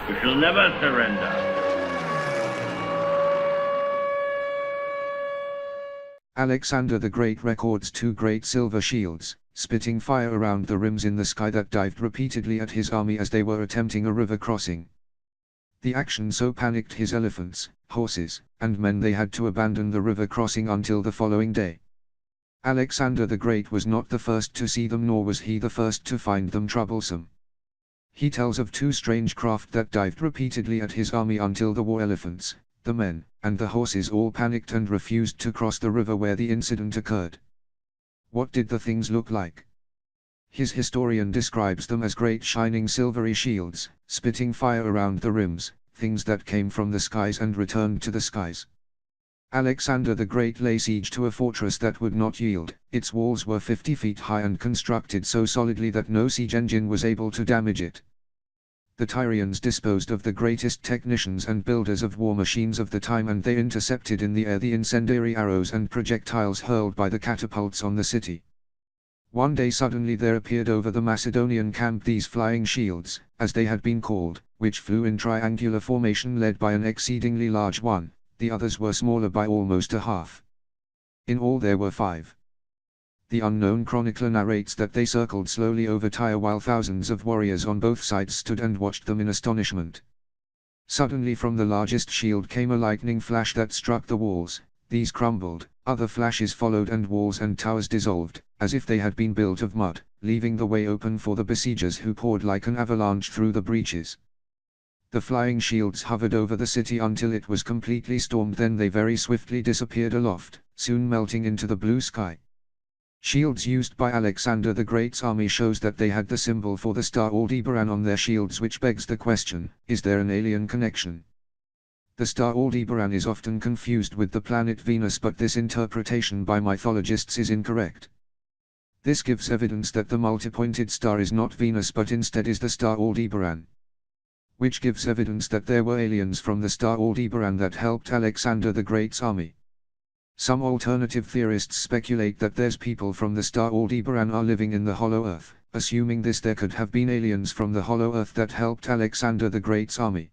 We shall never surrender. Alexander the Great records 2 great silver shields, spitting fire around the rims in the sky that dived repeatedly at his army as they were attempting a river crossing. The action so panicked his elephants, horses, and men they had to abandon the river crossing until the following day. Alexander the Great was not the first to see them, nor was he the first to find them troublesome. He tells of 2 strange craft that dived repeatedly at his army until the war elephants, the men, and the horses all panicked and refused to cross the river where the incident occurred. What did the things look like? His historian describes them as great shining silvery shields, spitting fire around the rims, things that came from the skies and returned to the skies. Alexander the Great lay siege to a fortress that would not yield. Its walls were 50 feet high and constructed so solidly that no siege engine was able to damage it. The Tyrians disposed of the greatest technicians and builders of war machines of the time, and they intercepted in the air the incendiary arrows and projectiles hurled by the catapults on the city. One day suddenly there appeared over the Macedonian camp these flying shields, as they had been called, which flew in triangular formation led by an exceedingly large one. The others were smaller by almost a half. In all there were 5. The unknown chronicler narrates that they circled slowly over Tyre while thousands of warriors on both sides stood and watched them in astonishment. Suddenly from the largest shield came a lightning flash that struck the walls. These crumbled, other flashes followed, and walls and towers dissolved, as if they had been built of mud, leaving the way open for the besiegers who poured like an avalanche through the breaches. The flying shields hovered over the city until it was completely stormed, then they very swiftly disappeared aloft, soon melting into the blue sky. Shields used by Alexander the Great's army shows that they had the symbol for the star Aldebaran on their shields, which begs the question, is there an alien connection? The star Aldebaran is often confused with the planet Venus, but this interpretation by mythologists is incorrect. This gives evidence that the multipointed star is not Venus but instead is the star Aldebaran. Which gives evidence that there were aliens from the star Aldebaran that helped Alexander the Great's army. Some alternative theorists speculate that there's people from the star Aldebaran are living in the Hollow Earth. Assuming this, there could have been aliens from the Hollow Earth that helped Alexander the Great's army.